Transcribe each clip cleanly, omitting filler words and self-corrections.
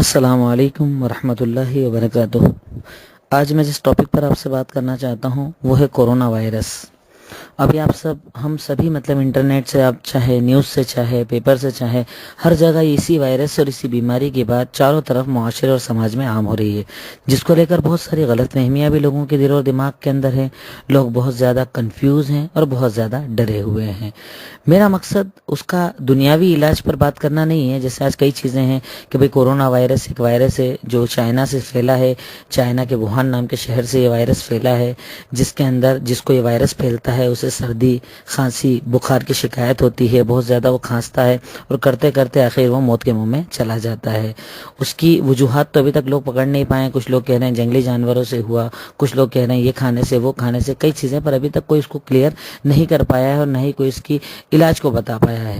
السلام علیکم ورحمۃ اللہ وبرکاتہ۔ آج میں جس ٹاپک پر آپ سے بات کرنا چاہتا ہوں وہ ہے کورونا وائرس۔ ابھی ہم سبھی انٹرنیٹ سے، آپ چاہے نیوز سے، چاہے پیپر سے، چاہے ہر جگہ اسی وائرس اور اسی بیماری کی بات چاروں طرف معاشرے اور سماج میں عام ہو رہی ہے، جس کو لے کر بہت ساری غلط فہمیاں بھی لوگوں کے دل اور دماغ کے اندر ہیں۔ لوگ بہت زیادہ کنفیوز ہیں اور بہت زیادہ ڈرے ہوئے ہیں۔ میرا مقصد اس کا دنیاوی علاج پر بات کرنا نہیں ہے، جیسے آج کئی چیزیں ہیں کہ بھئی کورونا وائرس ایک وائرس ہے جو چائنا سے پھیلا ہے، چائنا کے ووہان نام کے شہر سے یہ وائرس پھیلا ہے، جس کو یہ وائرس پھیلتا ہے اسے سردی، کھانسی، بخار کی شکایت ہوتی ہے، بہت زیادہ وہ کھانستا ہے اور کرتے کرتے آخر وہ موت کے منہ میں چلا جاتا ہے۔ اس کی وجوہات تو ابھی تک لوگ پکڑ نہیں پائے ہیں۔ کچھ لوگ کہہ رہے ہیں جنگلی جانوروں سے ہوا، کچھ لوگ کہہ رہے ہیں یہ کھانے سے، وہ کھانے سے، کئی چیزیں، پر ابھی تک کوئی اس کو کلیئر نہیں کر پایا ہے اور نہ ہی کوئی اس کی علاج کو بتا پایا ہے۔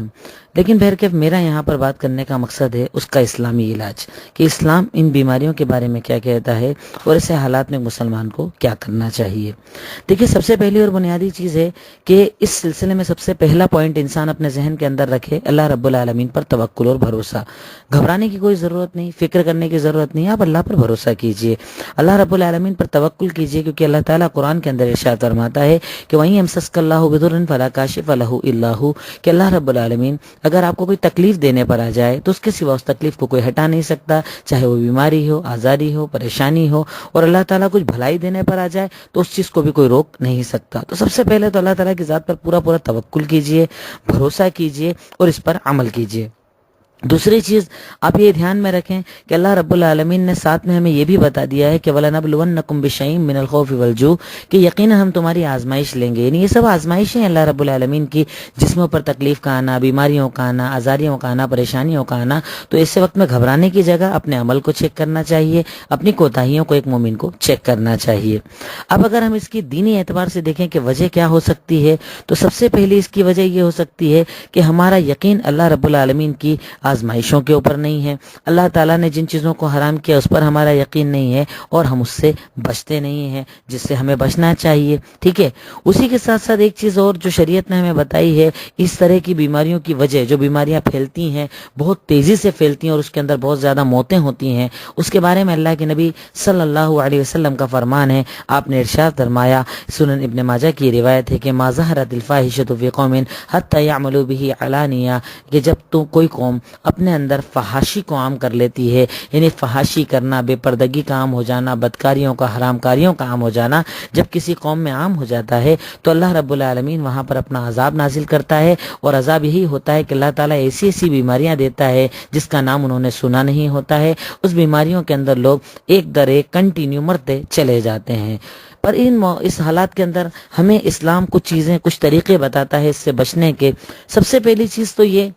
لیکن بہرکیف میرا یہاں پر بات کرنے کا مقصد ہے اس کا اسلامی علاج، کہ اسلام ان بیماریوں کے بارے میں کیا کہتا ہے اور ایسے حالات میں مسلمان کو کیا کرنا چاہیے۔ دیکھیے، سب سے پہلی اور بنیادی چیز ہے کہ اس سلسلے میں سب سے پہلا پوائنٹ انسان اپنے ذہن کے اندر رکھے اللہ رب العالمین پر توکل اور بھروسہ۔ گھبرانے کی کوئی ضرورت نہیں، فکر کرنے کی ضرورت نہیں، آپ اللہ پر بھروسہ کیجئے، اللہ رب العالمین پر توکل کیجئے، کیونکہ اللہ تعالیٰ قرآن کے اندر ارشاد فرماتا ہے کہ وَإِن يَمْسَسْكَ اللَّهُ بِضُرٍّ فَلَا كَاشِفَ لَهُ إِلَّا هُوَ، کہ اللہ رب العالمین اگر آپ کو کوئی تکلیف دینے پر آ جائے تو اس کے سوا اس تکلیف کو کوئی ہٹا نہیں سکتا، چاہے وہ بیماری ہو، آزاری ہو، پریشانی ہو، اور اللہ تعالیٰ کچھ بھلائی دینے پر آ جائے تو اس چیز کو بھی کوئی روک نہیں سکتا۔ تو سب سے پہلے تو اللہ تعالیٰ کی ذات پر پورا توکل کیجئے، بھروسہ کیجئے اور اس پر عمل کیجئے۔ دوسری چیز آپ یہ دھیان میں رکھیں کہ اللہ رب العالمین نے ساتھ میں ہمیں یہ بھی بتا دیا ہے کہ وَلَنَبْلُوَنَّكُمْ بِشَيْءٍ مِّنَ الْخَوْفِ وَالْجُوعِ، کہ یقیناً ہم تمہاری آزمائش لیں گے۔ یعنی یہ سب آزمائشیں ہیں اللہ رب العالمین کی، جسموں پر تکلیف کا آنا، بیماریوں کا آنا، آزاریوں کا آنا، پریشانیوں کا آنا۔ تو ایسے وقت میں گھبرانے کی جگہ اپنے عمل کو چیک کرنا چاہیے، اپنی کوتاہیوں کو ایک مومن کو چیک کرنا چاہیے۔ اب اگر ہم اس کی دینی اعتبار سے دیکھیں کہ وجہ کیا ہو سکتی ہے، تو سب سے پہلی اس کی وجہ یہ ہو سکتی ہے کہ ہمارا یقین اللہ رب العالمین کی آزمائشوں کے اوپر نہیں ہے۔ اللہ تعالیٰ نے جن چیزوں کو حرام کیا اس پر ہمارا یقین نہیں ہے اور ہم اس سے بچتے نہیں ہیں، جس سے ہمیں بچنا چاہیے، ٹھیک ہے۔ اسی کے ساتھ ساتھ ایک چیز اور جو شریعت نے ہمیں بتائی ہے، اس طرح کی بیماریوں کی وجہ، جو بیماریاں پھیلتی ہیں بہت تیزی سے پھیلتی ہیں اور اس کے اندر بہت زیادہ موتیں ہوتی ہیں، اس کے بارے میں اللہ کے نبی صلی اللہ علیہ وسلم کا فرمان ہے۔ آپ نے ارشاد فرمایا، سنن ابن ماجہ کی روایت ہے کہ ما ظہرت الفاحشۃ فی قوم حتی یعملوا بہ علانیہ، کہ جب تو کوئی قوم اپنے اندر فحاشی کو عام کر لیتی ہے، یعنی فحاشی کرنا، بے پردگی کا عام ہو جانا، بدکاریوں کا، حرام کاریوں کا عام ہو جانا، جب کسی قوم میں عام ہو جاتا ہے تو اللہ رب العالمین وہاں پر اپنا عذاب نازل کرتا ہے، اور عذاب یہی ہوتا ہے کہ اللہ تعالیٰ ایسی ایسی بیماریاں دیتا ہے جس کا نام انہوں نے سنا نہیں ہوتا ہے۔ اس بیماریوں کے اندر لوگ ایک در ایک کنٹینیو مرتے چلے جاتے ہیں۔ پر اس حالات کے اندر ہمیں اسلام کچھ چیزیں، کچھ طریقے بتاتا ہے اس سے بچنے کے۔ سب سے پہلی چیز تو یہ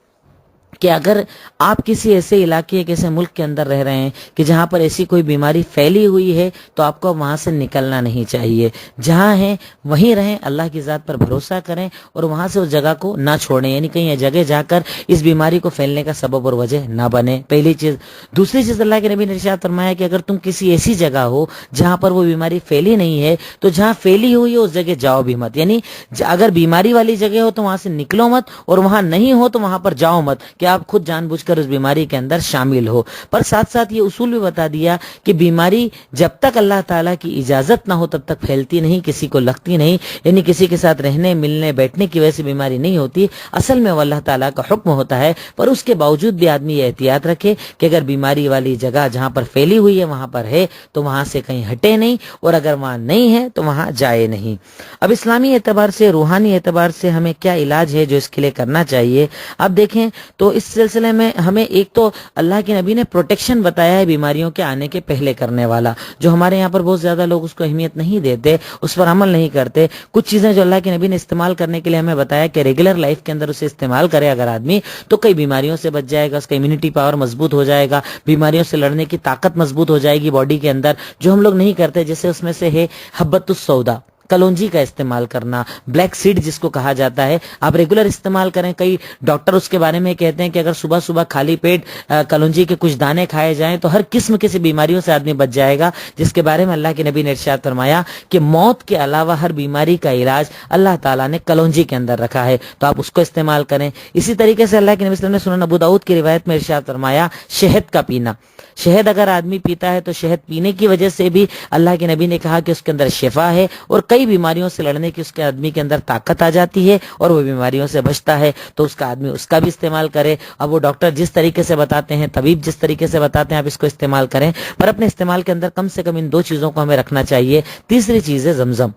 کہ اگر آپ کسی ایسے علاقے، ایسے ملک کے اندر رہ رہے ہیں کہ جہاں پر ایسی کوئی بیماری پھیلی ہوئی ہے، تو آپ کو وہاں سے نکلنا نہیں چاہیے۔ جہاں ہیں وہیں رہیں، اللہ کی ذات پر بھروسہ کریں اور وہاں سے اس جگہ کو نہ چھوڑیں، یعنی کہیں جگہ جا کر اس بیماری کو پھیلنے کا سبب اور وجہ نہ بنے، پہلی چیز۔ دوسری چیز، اللہ کے نبی نے ارشاد فرمایا کہ اگر تم کسی ایسی جگہ ہو جہاں پر وہ بیماری پھیلی نہیں ہے تو جہاں پھیلی ہوئی ہے اس جگہ جاؤ بھی مت، یعنی اگر بیماری والی جگہ ہو تو وہاں سے نکلو مت، اور وہاں نہیں ہو تو وہاں پر جاؤ مت کہ آپ خود جان بوجھ کر اس بیماری کے اندر شامل ہو۔ پر ساتھ ساتھ یہ اصول بھی بتا دیا کہ بیماری جب تک اللہ تعالیٰ کی اجازت نہ ہو تب تک پھیلتی نہیں، کسی کو لگتی نہیں، یعنی کسی کے ساتھ رہنے، ملنے، بیٹھنے کی وجہ سے بیماری نہیں ہوتی، اصل میں وہ اللہ تعالیٰ کا حکم ہوتا ہے۔ پر اس کے باوجود بھی آدمی یہ احتیاط رکھے کہ اگر بیماری والی جگہ جہاں پر پھیلی ہوئی ہے وہاں پر ہے تو وہاں سے کہیں ہٹے نہیں، اور اگر وہاں نہیں ہے تو وہاں جائے نہیں۔ اب اسلامی اعتبار سے، روحانی اعتبار سے ہمیں کیا علاج ہے جو اس کے لیے کرنا چاہیے؟ اب دیکھیں تو اس سلسلے میں ہمیں ایک تو اللہ کے نبی نے پروٹیکشن بتایا ہے بیماریوں کے آنے کے پہلے کرنے والا، جو ہمارے یہاں پر بہت زیادہ لوگ اس کو اہمیت نہیں دیتے، اس پر عمل نہیں کرتے۔ کچھ چیزیں جو اللہ کے نبی نے استعمال کرنے کے لیے ہمیں بتایا کہ ریگولر لائف کے اندر اسے استعمال کرے اگر آدمی، تو کئی بیماریوں سے بچ جائے گا، اس کا امیونٹی پاور مضبوط ہو جائے گا، بیماریوں سے لڑنے کی طاقت مضبوط ہو جائے گی باڈی کے اندر، جو ہم لوگ نہیں کرتے۔ جیسے اس میں سے ہے حبۃ السودا، کلونجی کا استعمال کرنا، بلیک سیڈ جس کو کہا جاتا ہے، آپ ریگولر استعمال کریں. کئی ڈاکٹر اس کے بارے میں کہتے ہیں کہ اگر صبح صبح خالی پیٹ کلونجی کے کچھ دانے کھائے جائیں تو ہر قسم کی بیماریوں سے آدمی بچ جائے گا، جس کے بارے میں اللہ کے نبی نے ارشاد فرمایا کہ موت کے علاوہ ہر بیماری کا علاج اللہ تعالیٰ نے کلونجی کے اندر رکھا ہے، تو آپ اس کو استعمال کریں. اسی طریقے سے اللہ کے نبی صلی اللہ علیہ وسلم نے سنن ابو داؤد کی روایت میں ارشاد فرمایا شہد کا پینا. شہد اگر آدمی پیتا ہے تو شہد پینے کی وجہ سے بھی اللہ کے نبی نے کہا کہ اس کے اندر شفا ہے اور کئی بیماریوں سے لڑنے کی اس کے آدمی کے اندر طاقت آ جاتی ہے اور وہ بیماریوں سے بچتا ہے. تو اس کا آدمی اس کا بھی استعمال کرے. اب وہ ڈاکٹر جس طریقے سے بتاتے ہیں، طبیب جس طریقے سے بتاتے ہیں، آپ اس کو استعمال کریں، پر اپنے استعمال کے اندر کم سے کم ان 2 چیزوں کو ہمیں رکھنا چاہیے. تیسری چیز ہے زمزم،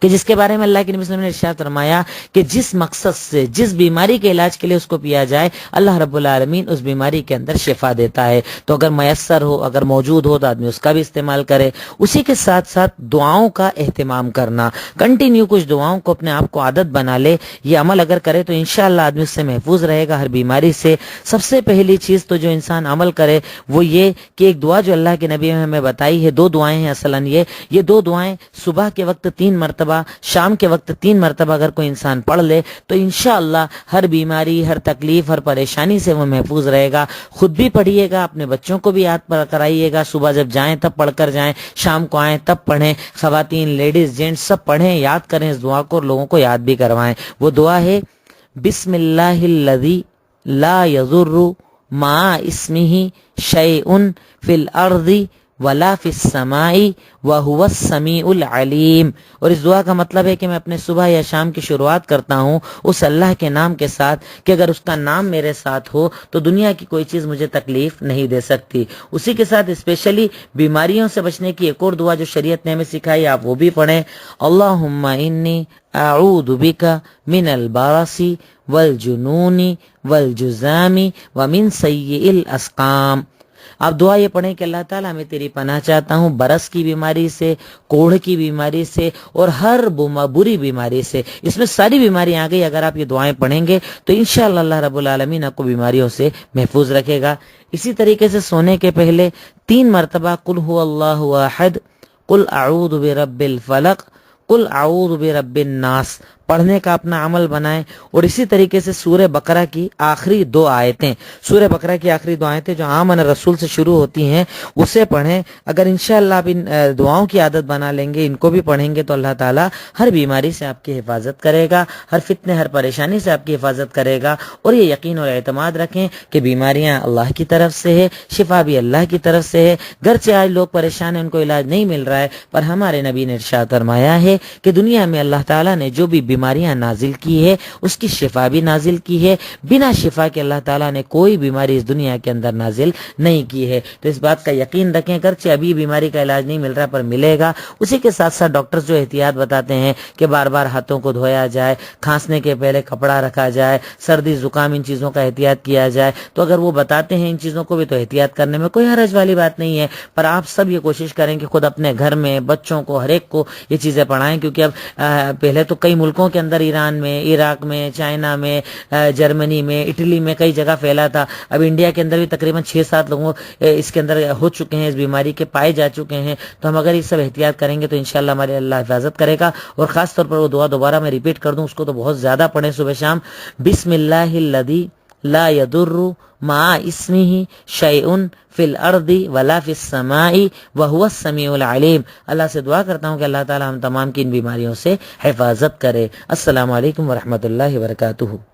کہ جس کے بارے میں اللہ کے نبی صلی اللہ علیہ وسلم نے ارشاد فرمایا کہ جس مقصد سے جس بیماری کے علاج کے لیے اس کو پیا جائے اللہ رب العالمین اس بیماری کے اندر شفا دیتا ہے. تو اگر میسر ہو، اگر موجود ہو تو آدمی اس کا بھی استعمال کرے. اسی کے ساتھ ساتھ دعاؤں کا اہتمام کرنا، کنٹینیو کچھ دعاؤں کو اپنے آپ کو عادت بنا لے. یہ عمل اگر کرے تو انشاءاللہ آدمی اس سے محفوظ رہے گا ہر بیماری سے. سب سے پہلی چیز تو جو انسان عمل کرے وہ یہ کہ ایک دعا جو اللہ کے نبی نے ہمیں بتائی ہے، 2 دعائیں ہیں اصلاً. یہ 2 دعائیں صبح کے وقت 3 مرتبہ، شام کے وقت 3 مرتبہ اگر کوئی انسان پڑھ لے تو انشاءاللہ ہر بیماری، ہر تکلیف، ہر پریشانی سے وہ محفوظ رہے گا. خود بھی پڑھیے گا، اپنے بچوں کو بھی یاد کرائیے گا. صبح جب جائیں تب پڑھ کر جائیں، شام کو آئیں تب پڑھیں. خواتین، لیڈیز، جینٹس سب پڑھیں، یاد کریں اس دعا کو اور لوگوں کو یاد بھی کروائیں. وہ دعا ہے بسم اللہ الذی لا یضر مع اسمہ شیء فی الارض ولا فی السماء وهو السمیع العلیم. اور اس دعا کا مطلب ہے کہ میں اپنے صبح یا شام کی شروعات کرتا ہوں اس اللہ کے نام کے ساتھ کہ اگر اس کا نام میرے ساتھ ہو تو دنیا کی کوئی چیز مجھے تکلیف نہیں دے سکتی. اسی کے ساتھ اسپیشلی بیماریوں سے بچنے کی ایک اور دعا جو شریعت نے ہمیں سکھائی، آپ وہ بھی پڑھیں. اللہم انی اعوذ بک من البرص والجنون والجذام ومن سیء الاسقام. آپ دعا یہ پڑھیں کہ اللہ تعالیٰ میں تیری پناہ چاہتا ہوں برس کی بیماری سے، کوڑھ کی بیماری سے اور ہر بری بیماری سے. اس میں ساری بیماریاں آ گئی. اگر آپ یہ دعائیں پڑھیں گے تو انشاءاللہ اللہ رب العالمین آپ کو بیماریوں سے محفوظ رکھے گا. اسی طریقے سے سونے کے پہلے 3 مرتبہ قل هو اللہ احد، قل اعوذ برب الفلق، قل اعوذ برب الناس پڑھنے کا اپنا عمل بنائیں. اور اسی طریقے سے سورہ بقرہ کی آخری 2 آیتیں، سورہ بقرہ کی آخری 2 آیتیں جو آمن الرسول سے شروع ہوتی ہیں اسے پڑھیں. اگر انشاءاللہ آپ ان دعاؤں کی عادت بنا لیں گے، ان کو بھی پڑھیں گے تو اللہ تعالیٰ ہر بیماری سے آپ کی حفاظت کرے گا، ہر فتنے، ہر پریشانی سے آپ کی حفاظت کرے گا. اور یہ یقین اور اعتماد رکھیں کہ بیماریاں اللہ کی طرف سے ہے، شفا بھی اللہ کی طرف سے ہے. گرچہ آج لوگ پریشان ہیں، ان کو علاج نہیں مل رہا ہے، پر ہمارے نبی نے ارشاد فرمایا ہے کہ دنیا میں اللہ تعالیٰ نے جو بھی بیماریاں نازل کی ہے اس کی شفا بھی نازل کی ہے. بنا شفا کے اللہ تعالیٰ نے کوئی بیماری اس دنیا کے اندر نازل نہیں کی ہے. تو اس بات کا یقین رکھیں، گرچہ ابھی بیماری کا علاج نہیں مل رہا پر ملے گا. اسی کے ساتھ ساتھ ڈاکٹرز جو احتیاط بتاتے ہیں کہ بار بار ہاتھوں کو دھویا جائے، کھانسنے کے پہلے کپڑا رکھا جائے، سردی زکام ان چیزوں کا احتیاط کیا جائے. تو اگر وہ بتاتے ہیں ان چیزوں کو بھی تو احتیاط کرنے میں کوئی حرج والی بات نہیں ہے. پر آپ سب یہ کوشش کریں کہ خود اپنے گھر میں بچوں کو، ہر ایک کو یہ چیزیں پڑھائیں. کیونکہ اب پہلے تو کئی ملکوں کے اندر، ایران میں، عراق میں، چائنا میں، جرمنی میں، اٹلی میں کئی جگہ پھیلا تھا. اب انڈیا کے اندر بھی تقریباً 6-7 لوگوں اس کے اندر ہو چکے ہیں، اس بیماری کے پائے جا چکے ہیں. تو ہم اگر یہ سب احتیاط کریں گے تو انشاءاللہ ہمارے اللہ حفاظت کرے گا. اور خاص طور پر وہ دعا دوبارہ میں ریپیٹ کر دوں، اس کو تو بہت زیادہ پڑھیں صبح شام. بسم اللہ الذی لا یضر مع اسمہ شیء فی الارض ولا فی السماء وهو السمیع العلیم. اللہ سے دعا کرتا ہوں کہ اللہ تعالی ہم تمام کی ان بیماریوں سے حفاظت کرے. السلام علیکم ورحمۃ اللہ وبرکاتہ.